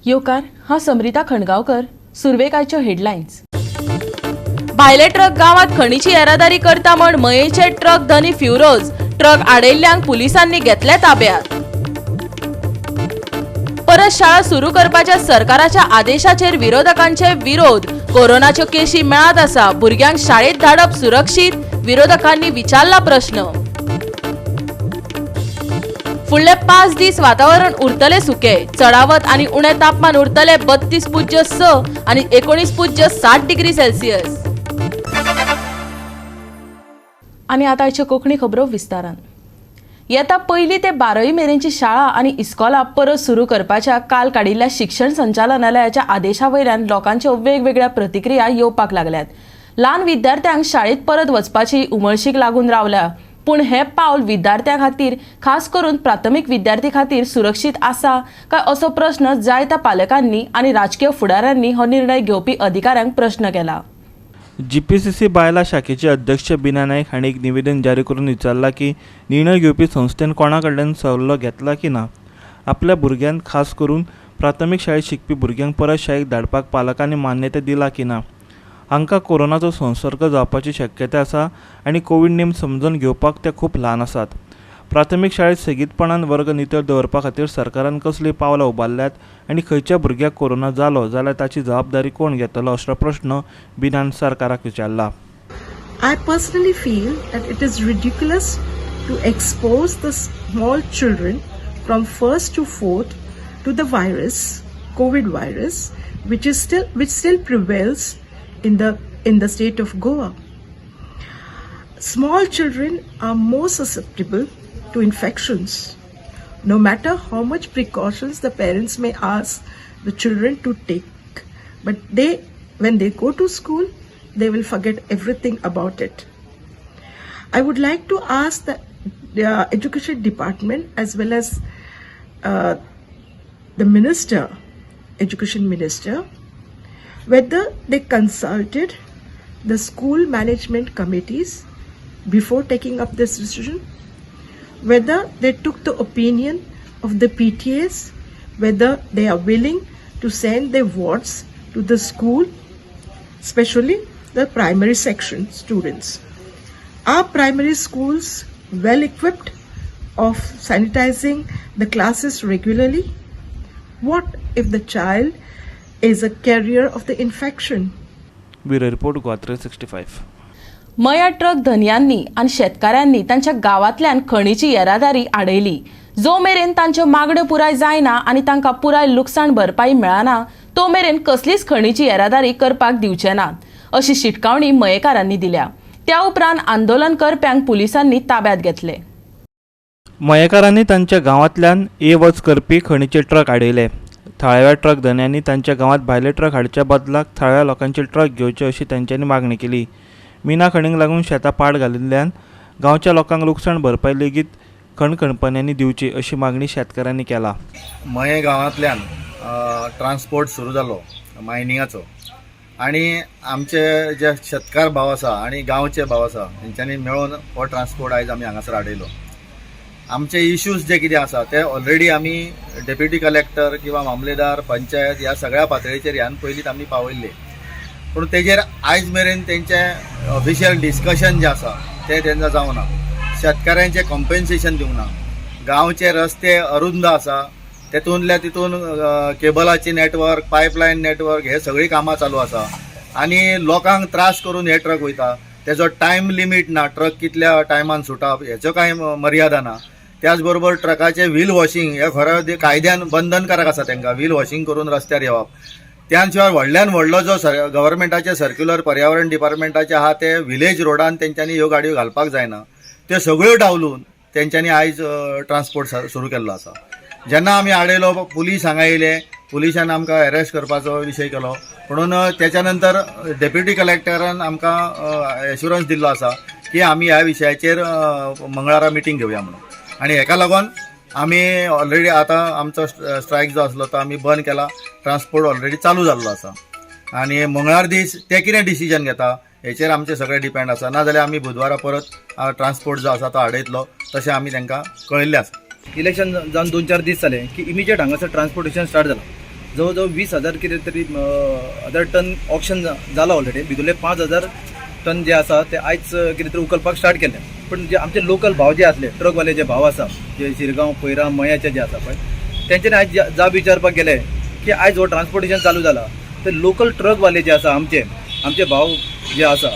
योकार हांव समरिता खणगांवकर. सुरवेकाच्यो हेडलायन्स. भायले ट्रक गांवांत खणीची येरादारी करता म्हण मयेचे ट्रक धनी फ्युरोज ट्रक आडयल्ल्यांक पुलिसांनी घेतले ताब्यात. परत शाळा सुरू करपाच्या सरकाराच्या आदेशाचेर विरोधकांचे विरोध. कोरोनाच्यो केशी मेळत आसा, भुरग्यांक शाळेत धाडप सुरक्षीत? विरोधकांनी विचारला प्रश्न. फुडले 5 दीस वातावरण उरतले सुके. चढावत आणि उणे तापमान उरतले 32.6 आणि 19.7 डिग्री सेल्सियस. आणि आतांच्यो कोंकणी खबरो विस्तारान. येता 1 ते 12 मेरेनची शाळा आणि इस्कॉला परत सुरू करपाच्या काल काडिल्ल्या शिक्षण संचालनालयाच्या आदेशावयल्यान लोकांच्यो वेगवेगळ्या प्रतिक्रिया येवपाक लागल्यात. ल्हान विद्यार्थ्यांक शाळेत परत वचपाची उमळशीक लागून रावल्या. पूण हे पावल विद्यार्थ्यां खातीर, खास करून प्राथमीक विद्यार्थी खातीर सुरक्षीत आसा काय असो प्रश्न जायत्या पालकांनी आणि राजकीय फुडाऱ्यांनी हो निर्णय घेवपी अधिकाऱ्यांक प्रश्न केला. जीपीसीसी बायला शाखेचे अध्यक्ष बिना नायक हांणी एक निवेदन जारी करून विचारला की निर्णय घेवपी संस्थेन कोणा कडल्यान सल्लो घेतला की ना. आपल्या भुरग्यांक खास करून प्राथमीक शाळेत शिकपी भुरग्यांक परत शाळेक धाडपाक पालकांनी मान्यता दिला की ना. हांकां कोरोनाचो संसर्ग जावपाची शक्यता आसा आनी कोविड नेम समजून घेवपाक ते खूब ल्हान आसात. प्राथमीक शाळेत सेगीतपणान वर्ग नितळ दवरपा खातीर सरकारान कसली पावलां उबारल्यात आनी खंयच्या भुरग्याक कोरोना जालो जाल्यार ताची जबाबदारी कोण घेतलो असो प्रश्न बिनान सरकाराक विचारला. I personally feel that it is ridiculous to expose the small children from 1st to 4th to the virus, COVID virus, which still prevails in the state of Goa. Small children are more susceptible to infections. No matter how much precautions the parents may ask the children to take, but when they go to school, they will forget everything about it. I would like to ask the education department as well as the minister, education minister, whether they consulted the school management committees before taking up this decision, whether they took the opinion of the PTAs, whether they are willing to send their wards to the school, especially the primary section students. Are primary schools well equipped of sanitizing the classes regularly? What if the child is a carrier of the infection? Bureau report GOA365. मया truck धन्यांनी आणि शेतकऱ्यांनी तांच्या गावांतल्यान खणीची येरादारी आडयली. जो मेरेन तांच्यो मागण्यो पुराय जायना आणि तांकां पुराय लुकसाण भरपाई मेळना तो मेरेन कसलीच खणीची येरादारी करपाक दिवचे नात अशी शिटकावणी मयेकारांनी दिल्या. त्या उपरांत आंदोलन करप्यांक पुलिसांनी ताब्यात घेतले. मयेकारांनी तांच्या गांवांतल्यान वच करपी खणीचे ट्रक आडयले. थळाव्या ट्रक धन्यांनी तांच्या गांवांत भायले ट्रक हाडच्या बदलाक थळाव्या लोकांचे ट्रक घेवचे अशी तांच्यांनी मागणी केली. मिना खणीक लागून शेतां पाड घालिल्ल्यान गांवच्या लोकांक लुकसाण भरपाई लेगीत खण कंपन्यांनी दिवची अशी मागणी शेतकऱ्यांनी केला. मये गांवांतल्यान ट्रान्सपोर्ट सुरू जालो मायनिंगाचो आणि आमचे जे शेतकार भाव आसा आणि गांवचे भाव आसा तेंच्यांनी मेळून हो ट्रान्सपोर्ट आयज आमी हांगासर हाडयलो. आमचे इश्यूज जे कितें आसा ते ऑलरेडी आमी डेप्युटी कलेक्टर किंवा मामलेदार पंचायत ह्या सगळ्या पातळीचेर ह्यान पयलींच आमी पावयल्ले. पूण तेजेर आयज मेरेन तेंचें ऑफिशियल डिस्कशन जें आसा तें तेंचा जावना. शेतकाऱ्यांचें कॉम्पेन्सेशन दिवंक ना. गांवचे रस्ते अरुंद आसा, तेतूंतल्या तितून केबलाची नेटवर्क, पायपलायन नेटवर्क हे सगळीं कामां चालू आसा आनी लोकांक त्रास करून हे ट्रक वयता. तेजो टायम लिमीट ना, ट्रक कितल्या टायमान सुटप हेचो कांय मर्यादा ना. त्याच बरोबर ट्रकाचे व्हील वॉशिंग हे खरें कायद्यान बंधनकारक आसा. तांकां व्हील वॉशिंग करून रस्त्यार येवप. त्या शिवाय व्हडल्यान व्हडलो जो गव्हर्मेंटाचे सर्क्युलर पर्यावरण डिपार्टमेंटाचे आहा ते विलेज रोडान तेंच्यांनी ह्यो गाडयो घालपाक जायना. त्यो सगळ्यो डावलून तेंच्यांनी आयज ट्रान्सपोर्ट सुरू केल्लो आसा. जेन्ना आमी आडयलो पुलीस हांगा येयले, पुलिसान आमकां अरेस्ट करपाचो विशय केलो. म्हणून त्याच्या नंतर डेप्युटी कलेक्टरान आमकां एश्युरन्स दिल्लो आसा की आमी ह्या विशयाचेर मंगळारा मिटींग घेवया म्हणून. आनी हेका लागून आमी ऑलरेडी आतां आमचो स्ट्रायक जो आसलो तो आमी बंद केला. ट्रान्सपोर्ट ऑलरेडी चालू जाल्लो आसा आनी मंगळार दीस ते कितें डिसिजन घेता हेचेर आमचे सगळें डिपेंड आसा. नाजाल्यार आमी बुधवारा परत ट्रान्सपोर्ट जो आसा तो आडयतलो तशें आमी तांकां कळयल्लें आसा. इलेक्शन जावन 2-4 दीस जाले की इमिजिएट हांगासर ट्रान्सपोर्टेशन स्टार्ट जालां. जवळ जवळ 20,000 कितें तरी हजार टन ऑक्शन जाला ऑलरेडी. भितरले 5,000 टन जे आसा ते आयज कितें तरी उखलपाक स्टार्ट केले. पण जे आमचे लोकल भाव जे आसले, ट्रकवाले जे भाव आसा, जे शिरगांव पैरा मयाचे जे आसा पळय, तेंच्यांनी आयज जाब विचारपाक गेले की आयज हो ट्रान्सपोर्टेशन चालू जाला तर लोकल ट्रकवाले जे आसा आमचे भाव जे आसा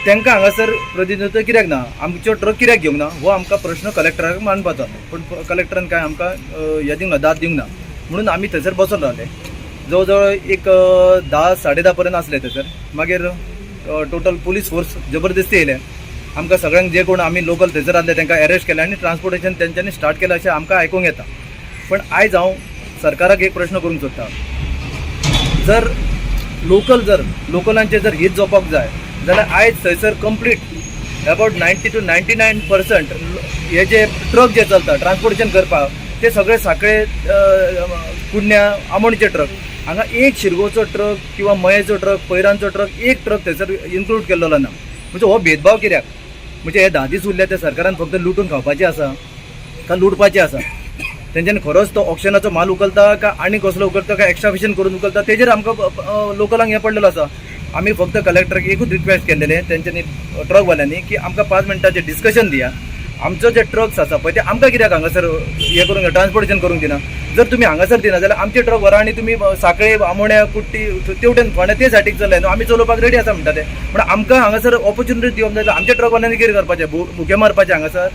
तांकां हांगासर प्रतिनिधित्व कित्याक ना, आमच्यो ट्रक कित्याक घेवंक ना, हो आमकां प्रश्न कलेक्टराक मांडपाचो. पण कलेक्टरान काय आमकां हें दिवंक ना, दाद दिवंक ना. म्हणून आमी थंयसर बसून रावले. जवळ जवळ एक 10-10:30 पर्यंत आसले थंयसर. मागीर टोटल पुलीस फोर्स जबरदस्ती येयले. आमकां सगळ्यांक जे कोण आमी लोकल थंयसर आसले तांकां अरेस्ट केले आनी ट्रान्सपोर्टेशन तेंच्यांनी स्टार्ट केलें अशें आमकां आयकूंक येता. पण आयज हांव सरकाराक एक प्रश्न करूंक सोदता. जर लोकलांचे जर हीत जावपाक जाय जाल्यार आयज थंयसर कंप्लीट अबाउट 90 to 99% हे जे ट्रक जे चलता ट्रान्सपोर्टेशन करपाक ते सगळे साखळे कुडण्या आमोणचे ट्रक. हांगा एक शिरगोवचो ट्रक किंवा मयेचो ट्रक, पैरांचो ट्रक, एक ट्रक थंयसर इन्क्लूड केल्लो ना. म्हणजे हो भेदभाव कित्याक? म्हणजे हे 10 दीस उरले ते सरकारान फक्त लुटून खावपाचें आसा काय लुटपाचें आसा? तेंच्यांनी खरोच तो ऑक्शनाचो माल उखलता का आनी कसलो उखलता काय एक्स्ट्राफिशन करून उखलता तेजेर आमकां लोकलांक हें पडलेलो आसा. आमी फक्त कलेक्टराक एकूच रिक्वेस्ट केल्लेलें तेंच्यांनी ट्रकवाल्यांनी की आमकां 5 मिनटाचें डिस्कशन दिया. आमचो जे ट्रक्स आसा पळय ते आमकां कित्याक हांगासर हें करूंक ट्रान्सपोर्टेशन करूंक दिना? जर तुमी हांगासर दिना जाल्यार आमचे ट्रक व्हरा आनी तुमी साखळे आमोण्या कुट्टी तेवटेन फोंड्या ते सायडीक चल्ले न्हू, आमी चलोवपाक रेडी आसा म्हणटा ते. पण आमकां हांगासर ऑपॉर्च्युनिटी दिवंक जाय. आमच्या ट्रकवाल्यांनी कितें करपाचें? भुके मारपाचें हांगासर?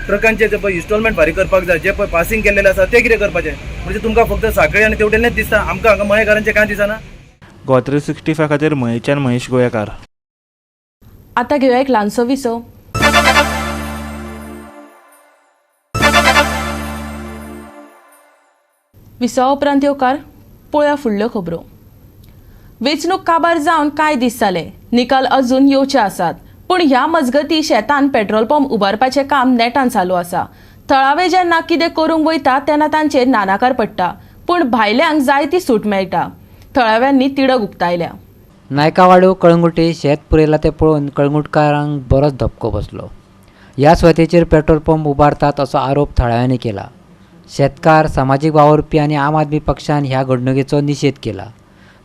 ट्रकांचे जे पळय इन्स्टॉलमेंट फारीक करपाक जाय, जे पळय पासिंग केल्लेले आसा ते कितें करपाचें? म्हणजे तुमकां फक्त साखळे आनी तेवटेनच दिसता, आमकां हांगा मयेकारांचें कांय दिसना. GOA365 खातीर मयेच्यान महेश गोयेकार. आता घेऊया एक ल्हानसो विसो. विसो उपरांत येवकार पळोवया फुडल्यो खबरो. वेंचणूक काबार जावन कांय दीस जाले, निकाल अजून येवचे आसात. पूण ह्या मजगतीं शेतान पेट्रोल पंप उबारपाचें काम नेटान चालू आसा. थळावे जेन्ना कितें करूंक वयता तेन्ना तांचेर नानाकार पडटा, पूण भायल्यांक जाय ती सूट मेळटा. थळाव्यांनी तिडक उक्तायल्या. नायकावाडो कळंगुटे शेत पुरयला ते पळोवन कळंगुटकारांक बरोच धपको बसलो. ह्या सुवातेचेर पेट्रोल पंप उबारतात असो आरोप थळाव्यांनी केला. शेतकार, सामाजीक वावुरपी आनी आम आदमी पक्षान ह्या घडणुकेचो निशेध केला.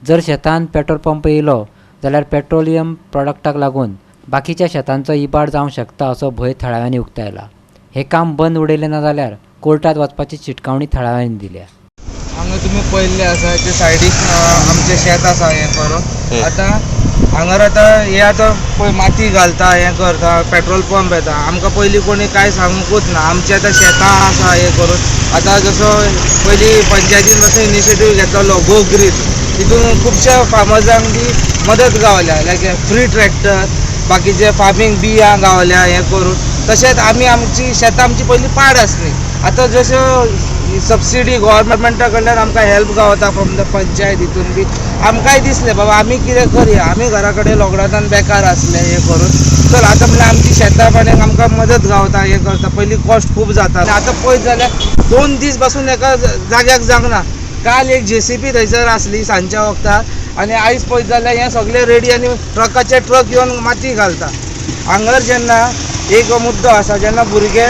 जर शेतान पेट्रोल पंप येयलो जाल्यार पेट्रोलियम प्रॉडक्टाक लागून बाकीच्या शेतांचो इबाड जावंक शकता असो भंय थळाव्यांनी उक्तायला. हे काम बंद उडयलें ना जाल्यार कोर्टात वचपाची चिटकावणी थळाव्यांनी दिल्या. हांगा तुमी पळयल्लें आसा ते सायडीक आमचें शेत आसा हें करून. आतां हांगार आतां हे आतां पळय माती घालता, हें करता, पेट्रोल पंप येता. आमकां पयलीं कोणी कांय सांगूंकूच ना. आमचें आतां शेतां आसा हें करून. आतां जसो पयलीं पंचायतीन असो इनिशिएटीव घेतलो गो ग्रीन, तितून खुबश्या फार्मर्सांक बी मदत गावल्या, लायक फ्री ट्रॅक्टर, बाकीचे फार्मींग बियां गावल्या हें करून. तशेंच आमी आमची शेतां आमची पयलीं पाड आसली. आतां जश्यो सबसिडी गोवोरमेंटा कडल्यान आमकां हेल्प गावता फ्रॉम द पंचायत हितून बी. आमकांय दिसलें बाबा आमी कितें करया, आमी घरा कडेन लॉकडावनान बेकार आसले हें करून. चल आतां म्हणल्यार आमची शेतां पाण्याक आमकां मदत गावता हें करता. पयलीं कॉस्ट खूब जाता. आतां पळयत जाल्यार 2 दीस पासून एका जाग्याक जावंक. काल एक JCB थंयसर आसली सांजच्या वक्तार आनी आयज पळयत जाल्यार हें सगळें रेडी आनी ट्रकाचे ट्रक येवन माती घालता. हांगर जेन्ना एक मुद्दो आसा, जेन्ना भुरगे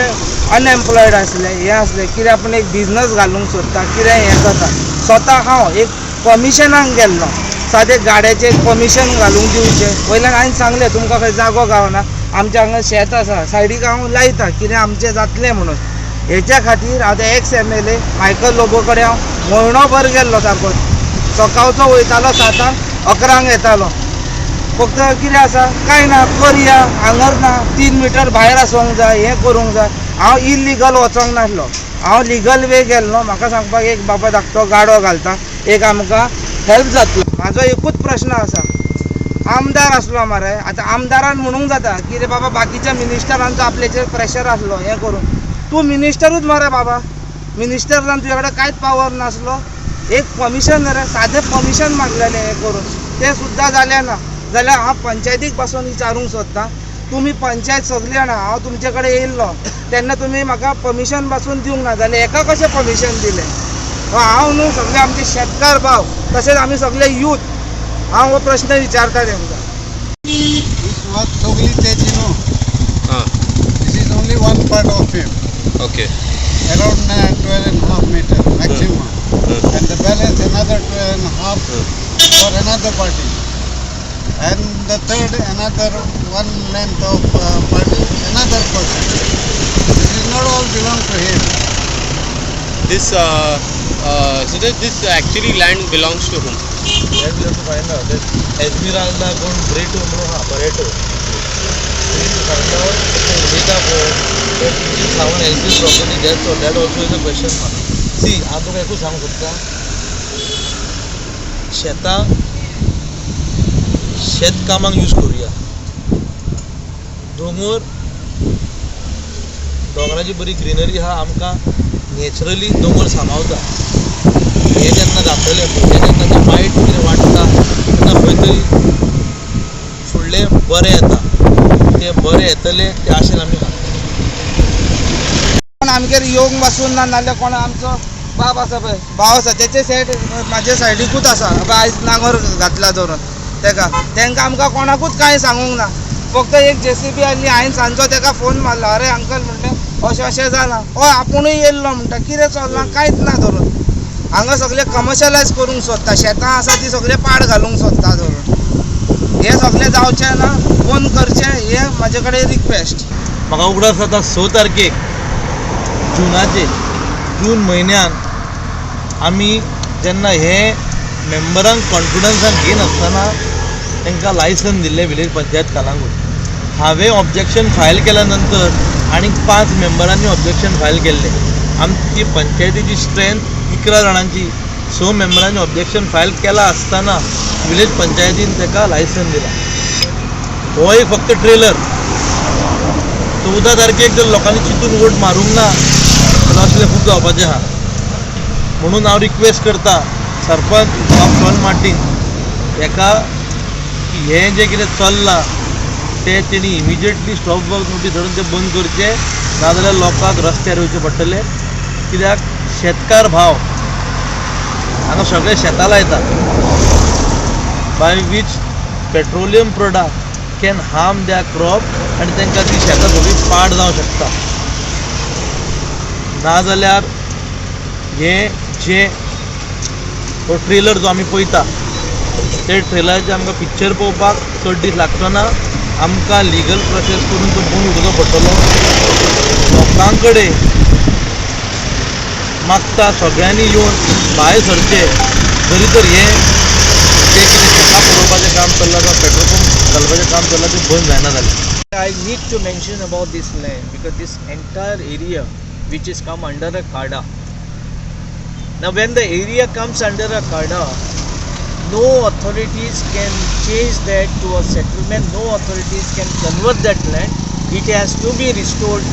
अनएम्प्लॉयड आसले, हे आसले, कितें आपण एक बिझनस घालूंक सोदता, कितें हें करता, स्वता हांव एक कमिशनाक गेल्लो, सादें गाड्याचें कमिशन घालूंक दिवचें. वयल्यान हांवें सांगलें तुमकां खंय जागो गावना, आमच्या हांगा शेत आसा, सायडीक हांव लायता, कितें आमचें जातलें म्हणून. हेच्या खातीर आतां एक्स MLA मायकल लोबो कडेन हांव म्हयनोभर गेल्लो सारको. सकाळचो वयतालो 7 - 11 येतालो. फक्त कितें आसा कांय ना, करया, हांगर ना, 3 मीटर भायर आसूंक जाय, हें करूंक जाय. हांव इल्लीगल वचोंक नासलो, हांव लिगल वे गेल्लो. म्हाका सांगपाक एक बाबा धाकटो गाडो घालता, एक आमकां हेल्प जातलो. म्हाजो एकूच प्रश्न आसा, आमदार आसलो मरे, आतां आमदारान म्हणूंक जाता कितें बाबा बाकीच्या मिनिस्टरांचो आपल्याचेर प्रेशर आसलो हें करून. तूं मिनिस्टरूच मरे बाबा, मिनिस्टरान तुजे कडेन कांयच पावर नासलो. एक कमिशन रे, सादें कमिशन मागलेलें हें करून, तें सुद्दां जालें ना. जाल्यार हांव पंचायतीक पासून विचारूंक सोदतां, तुमी पंचायत सगळीं जाणा, हांव तुमचे कडेन येयल्लो तेन्ना तुमी म्हाका परमिशन पासून दिवंक ना, जाल्यार हेका कशें परमिशन दिलें? हांव न्हू सगळे आमचे शेतकार भाव, तशेंच आमी सगळे यूथ, हांव हो प्रश्न विचारता तेंकां. सगळी तेची न्हू, this is only one part of him. Okay. around 12.5 meter maximum, and the balance another 12.5 for another party, and the third another one length of party another person. This is not all belong to him. This so that this actually land belongs to whom? Then we have to find out that Esmeralda कोण Breto म्हणून हा Breto. We need to find out data for that which is someone else's property. That also is a question mark. See, हांव तुका एकूच सांगू शकता. शेत कामाक use करूया. दोंगराची बरी ग्रीनरी हा आमकां नॅचरली दोंगर सांबाळटा. हे जेन्ना जातले हे जेन्ना ते वायट कितें वाडटा तेन्ना खंय तरी फुडलें बरें येता. ते बरें येतले ते आशेन आमी खातात. कोण आमगेर येवंक पासून ना नाल्यार कोण आमचो बाप आसा पळय भाव आसा तेचे सायड म्हाजे सायडीकूच आसा आयज नांगर घातला धरून तांकां आमकां कोणाकूच कांय सांगूंक ना. फक्त एक JCB आयली हांवें सांजो ताका फोन मारलो. अरे अंकल म्हणलें अशें अशें जालां. हय आपुणूय येयल्लो म्हणटा कितें चल्लां कांयच ना धरून. हांगा सगळें कमर्शलायज करूंक सोदता. शेतां आसा ती सगळें पाड घालूंक सोदता धरून. हे सगळें जावचें ना. बंद करचें हे म्हाजे कडेन रिक्वेस्ट. म्हाका उगडास जाता 6 तारखेक जून म्हयन्यान आमी जेन्ना हे मेंबरांक कॉन्फिडन्सान घेन आसतना तांकां लायसन दिल्लें विलेज पंचायत कलंगूट. हांवें ऑब्जेक्शन फायल केल्या नंतर आनीक 5 मेंबरांनी ऑब्जेक्शन फायल केल्लें. आमची पंचायतीची स्ट्रेंथ 11 जाणांची. 6 मेंबरांनी ऑब्जेक्शन फायल केला आसतना विलेज पंचायतीन ताका लायसन दिला. हो एक फक्त ट्रेलर. 14 तारखेक जर लोकांनी चिंतून वोट मारूंक ना जाल्यार असलें खूब जावपाचें आहा. म्हणून हांव रिक्वेस्ट करता सरपंच सॉल मार्टीन हेका की हें जें कितें चल्लां तें तेणी इमिजिएटली स्टॉप वर्क नोटीस धाडून तें बंद करचें. नाजाल्यार लोकांक रस्त्यार येवचें पडटलें. कित्याक शेतकार भाव हांगा सगळे शेतां लायता by which petroleum product can harm their crop आनी तांकां ती शेतां सगळीं पाड जावंक शकता. नाजाल्यार हे जे हो ट्रेलर जो आमी पळयता ते ट्रेलराचे आमकां पिक्चर पळोवपाक चड दीस लागचो ना. आमकां लिगल प्रोसेस करून तो बंद उडोवचो पडटलो. लोकां कडेन मागता सगळ्यांनी येवन भायर सरचे. जरी तर हें जें कितें शेतां पळोवपाचें काम चल्लां किंवा पेट्रोल पंप घालपाचें काम चल्लां तें बंद जायना जालें. I need to mention about this land because this entire area which is come under a CADA. Now when the area comes under a CADA, no authorities can change that to a settlement, no authorities can convert that land. It has to be restored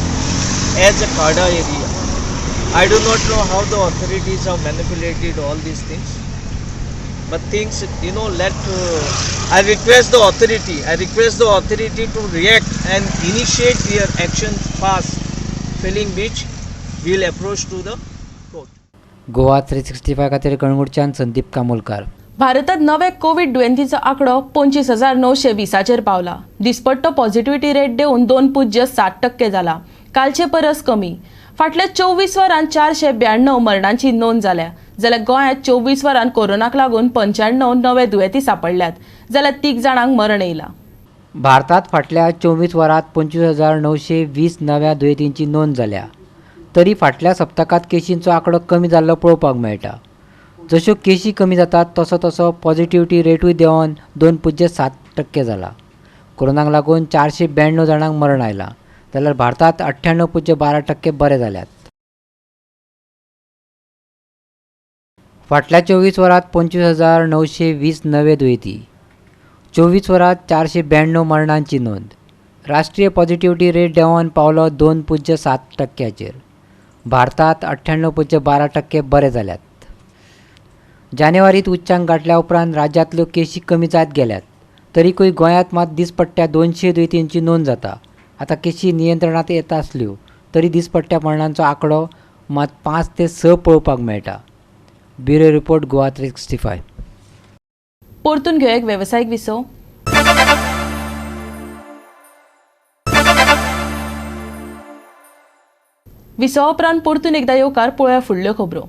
as a CADA area. I do not know how the authorities have manipulated all these things. But things, I request the authority to react and initiate their action fast, failing which we will approach to the court. Goa 365 खातीर कळंगूटच्यान संदीप कामोलकार. भारतात नवे Covid दुयेंतीचो आंकडो 25,920 पावला. दिसपट्टो positivity rate देऊन 2.7% जाला. कालचे परस कमी. फाटल्या 24 वरांत 492 मरणांची नोंद जाल्या. जाल्यार गोंयांत 24 वरांत कोरोनाक लागून 95 नवे दुयेंती सापडल्यात. जाल्यार 3 जाणांक मरण येयलां. भारतात फाटल्या 24 वरांत 25,920 नव्या दुयेंतींची नोंद जाल्या. तरी फाटल्या सप्तकात केशींचो आंकडो कमी जाल्लो पळोवपाक मेळटा. जश्यो केशी कमी जातात तसो तसो पॉझिटिव्हिटी रेटूय देंवन 2.7% जाला. कोरोनाक लागून 492 जाणांक मरण आयलां. जाल्यार भारतात 98.12% बरे जाल्यात. फाटल्या 24 वरांत 25,920 नवे दुयेंती. 24 वरांत 492 मरणांची नोंद. राष्ट्रीय पॉझिटिव्हिटी रेट देंवन पावलो 2.7%. भारतात 98.12% बरे जाल्यात. जानेवारीत उच्चांक गाठल्या उपरांत राज्यांतल्यो केशी कमी जायत गेल्यात. तरीकूय गोंयांत मात दिसपट्ट्या 200 दुयेंतींची नोंद जाता. आतां केशी नियंत्रणांत येता आसल्यो तरी दिसपट्ट्या मरणांचो आंकडो मात 5 ते 6 पळोवपाक मेळटा. Bureau report Goa 365. परतून घेवया एक वेवसायीक विसो. विसवा उपरांत परतून एकदा येवकार पळोवया फुडल्यो खबरो.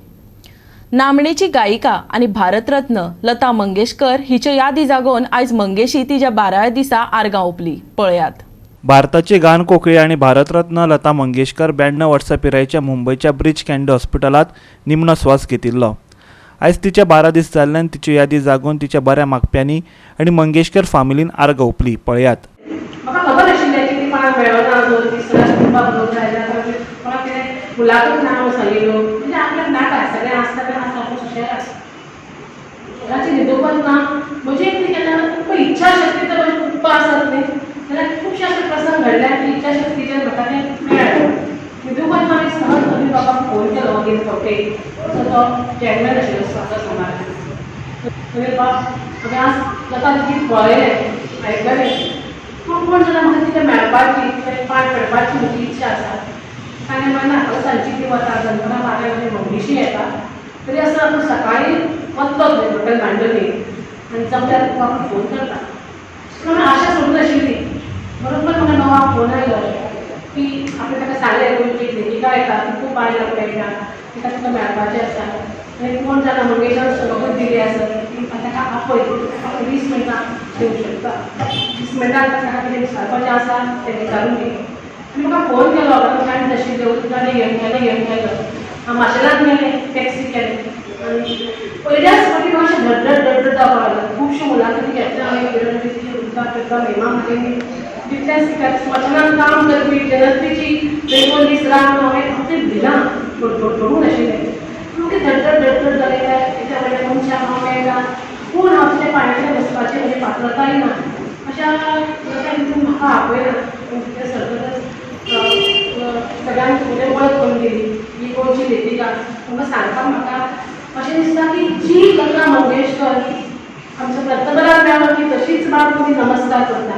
नामणेची गायिका आनी भारतरत्न लता मंगेशकर हिच्यो यादी जागोवन आयज मंगेशी तिच्या 12व्या दिसा आर्गां ओंपली. पळयात. भारताची गान कोकिळी आणि भारतरत्न लता मंगेशकर 92 वर्सां पिरायेच्या मुंबयच्या ब्रीच कँडी हॉस्पिटलात निमणो स्वास घेतिल्लो. आयज तिचे 12 दीस जाल्ल्यान तिच्यो यादी जागोवन तिच्या बऱ्या मागप्यांनी आनी मंगेशकर फामिलीन आर्गां ओंपली. पळयात. म्हाका खबर आशिल्लें की ती कोणाक मेळना 2 दीस शिकपाक वचूंक जाय कोणाक कितें मुलाखत नांव सांगिल्लो म्हणजे आपल्याक नाका सगळें आसता तें आसता पूण सुशेग आसा राती न्हिदोवपाक ना म्हजी एक केन्ना खूब इच्छा शक्ती तर खूब आसत न्ही जाल्यार खुबशे अशे प्रसंग घडले की इच्छा शक्तीचेर म्हाका तें मेळ्ळें. न्हिदोवपाक हांवें सहज मम्मी बाबाक फोन केलो मागीर फटेक असो तो चॅरमॅन आशिल्लो स्वासा समाजाचो बाब हांवें आज लता गीत पळयलें आयकलें पूण कोण जाल्यार म्हाका तिका मेळपाची तिका पाट पडपाची म्हजी इच्छा आसा. ताणें म्हणना हांव सांजची ती वता दनपारां 12 वजे मंगेशी येता तरी असो आपूण सकाळीं वतलो थंय हॉटेल गांडोली आनी जमल्यार म्हाका फोन करता. पूण आशा सोडून आशिल्ली. बरोबर म्हाका नवा फोन आयलो की आपणें ताका सांगलें गोंयची लेखिका येता ती खूब आयज आपल्या येता तिका तुका मेळपाचें आसा आनी कोण जाणा मंगेशान सगळ्यो दिली आसा ती ताका आपय 20 मिनटां येवंक शकता. 20 मिनटां ताका कितें विचारपाचें आसा तें विचारून दी. आनी म्हाका फोन केलो गाडी नाशिल्ल्यो गाडी घेवन गेलो हांव माशेलांत गेलें टॅक्सी केलें आनी पयल्याच फावटी म्हाका अशें धडधड जावपाक लागलें. खुबश्यो मुलाखती घेतल्या हांवें किरणची उदका हेमा मालिनी तितल्याच वचनान काम करपी जनत्रीची 2 दीस रावन हांवें आपलें भिलां पडून आशिल्लें. म्हाका धडधड जालें काय एका वेळार मनशाक हांव मेळटा पूण हांव तिच्या पांयाचेर बसपाचें म्हजी पात्रताय ना अशा लोकांनी म्हाका आपयना पूण तितले सरतच सगळ्यांक फुडें वळख करून दिली ही गोंयची लेखिका. म्हाका सांगपाक म्हाका अशें दिसता की जी लता मंगेशकर आमच्या प्रतबराक मेळ्ळो की तशीच बाब तुमी नमस्कार करता.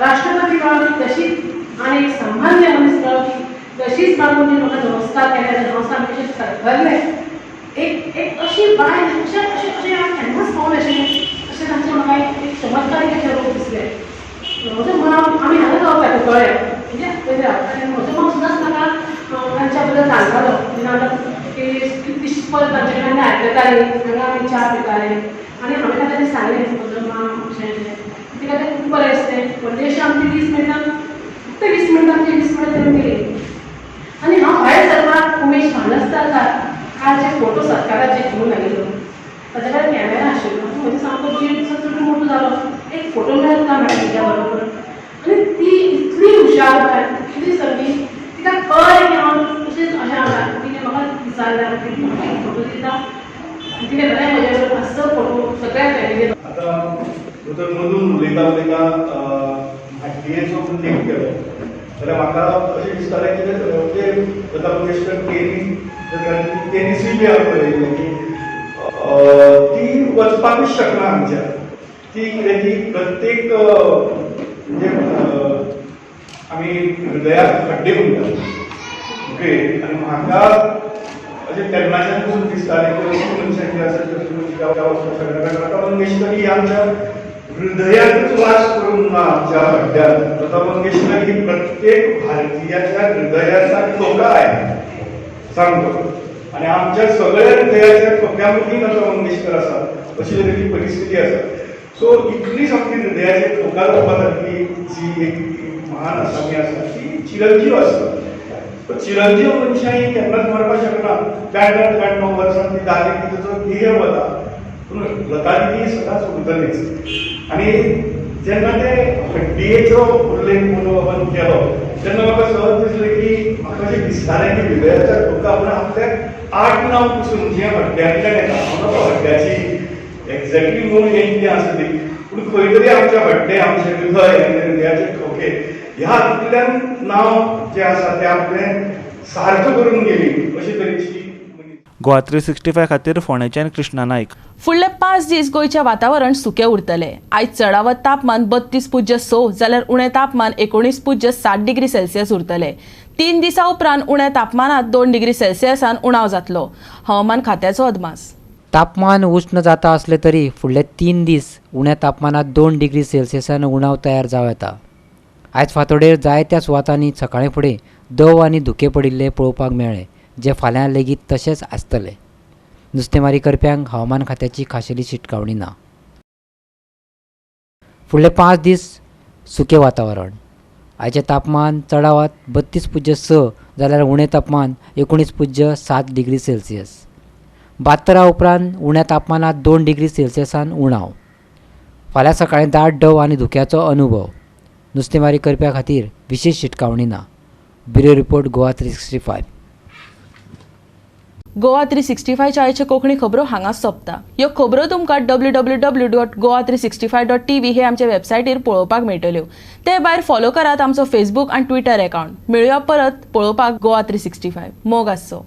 राष्ट्रपती मेळ्ळो की तशीच आनी एक सामान्य मनीस मेळ्ळो की तशीच बाब तुमी म्हाका नमस्कार केले हांव सामकें सरभरलें. एक अशी बाय अशें हांवें केन्नाच पावूं नाशिल्लें. अशें तांचें म्हाका एक चमत्कारीक अशें रूप दिसलें. म्हजो मांव आमी हांगा रावता कुंकळ्ळे म्हणजे पयलीं रावताले म्हजो मांव सुद्दां म्हाका तांच्या बद्दल सांगतालो कितली परत तांचे कडेन आयकतालीं हांगा आमी च्या पिताले आनी हांवें ताका तें सांगलें म्हजो मांव अशें तिका तें खूब बरें दिसलें. व्हडली अशी आमची 20 मिनटां फक्त 20 मिनटां आमची 20 मिनटां तेणें गेली आनी हांव भायर सरपाक उमेश भानस्तारकार कालचे फोटो सत्काराचे घेवन आयिल्लो. ताचे कडेन कॅमेरा आशिल्लो म्हजो सामको जीव चड मोठो जालो. एक फोटो मेळटा मेळटा तिच्या बरोबर आनी ती इतली हुशार बाय इतली सगळी तिका कळ्ळें की हांव अशेंच अशें आसा तिणें म्हाका विचारलें की म्हाका एक फोटो दिता तिणें बरें म्हजे बरोबर 5 फोटो सगळ्या फॅमिलीन. आतां मधून उलयता भाटयेचो उल्लेख केलो जाल्यार म्हाका अशें दिसतालें की लता मंगेशकर टेनिसूय बी हांवें पळयलें की ती वचपाकूच शकना आमच्या ती कितें की प्रत्येक म्हणजे आमी हृदयाक खड्डे म्हणटात ओके आनी म्हाका अशें तेन्नाच्यान पसून दिसतालें की अशी मनशां जी आसा ती वचपाक शकना. लता मंगेशकर ही आमच्या हृदयातूच वास करून ना आमच्या हड्ड्यात. लता मंगेशकर ही प्रत्येक भारतीयाच्या हृदयाचा ठोका आहे सांगतो आनी आमच्या सगळ्या हृदयाच्या ठोक्या मदीं लता मंगेशकर आसा अशी तरेची परिस्थिती आसा. सो इतली सामकी हृदयाचे ठोका जावपा सारकी जी एक महान आसामी आसा ती चिरंजीव आसा. चिरंजीव मनशां ही केन्नाच मरपाक शकना. 92 वर्सां ती जाली की तिचो ध्येय वता पूण लता ती सदांच उरतलीच. आनी जेन्ना ते हड्डयेचो उल्लेख म्हणून केलो तेन्ना म्हाका सहज दिसलें की म्हाका अशें दिसतालें की हृदयाच्या ठोका पूण आपल्याक 8 नांव पसून जे हड्ड्यांतल्यान येता म्हाका हड्ड्याची एक्झॅक्टली मूळ हें कितें आसा ती पूण खंय तरी आमचे हड्डे आमचे हृदय आनी हृदयाचे ठोके ह्या हातूंतल्यान नांव जें आसा तें आपलें सारकें करून गेली अशी तरेची. GOA365 खातीर फोंडेच्यान कृष्णा नायक. फुडले 5 दीस गोंयचें वातावरण सुकें उरतलें. आयज चडावत तापमान 32.6 जाल्यार उणें तापमान 19.7 डिग्री सेल्सियस उरतलें. 3 दिसां उपरांत उण्या तापमानात 2 डिग्री सेल्सियसान उणाव जातलो. हवामान खात्याचो अदमास. तापमान उष्ण जाता असले तरी फुडले 3 दीस उण्या तापमानात 2 डिग्री सेल्सियसान उणाव तयार जावं येता. आयज फांतोडेर जायत्या सुवातांनी सकाळी फुडें दव आनी धुके पडिल्ले पळोवपाक मेळ्ळे, जे फाल्यां लेगीत तशेंच आसतले. नुस्तेमारी करप्यांक हवामान खात्याची खाशेली शिटकावणी ना. फुडले 5 दीस सुकें वातावरण. आयचें तापमान चडावात 32.6 जाल्यार उणें तापमान 19.7 डिग्री सेल्सियस. 72 उपरांत उण्या तापमानात 2 डिग्री सेल्सियसान उणाव. फाल्यां सकाळीं दाट दव आनी धुक्याचो अनुभव. नुस्तेमारी करप्यां खातीर विशेष शिटकावणी ना. Bureau report Goa 365. गोवा 365 आयचे कोंकणी खबरो हांगा सोंपता. ह्यो खबरो तुमकां www.goa365.tv हे आमचे वेबसायटीर पळोवपाक मेळटल्यो. ते भायर फॉलो करात आमचो फेसबूक आनी ट्विटर अकाउंट. मेळुया परत पळोवपाक गोवा 365. मोग आसचो.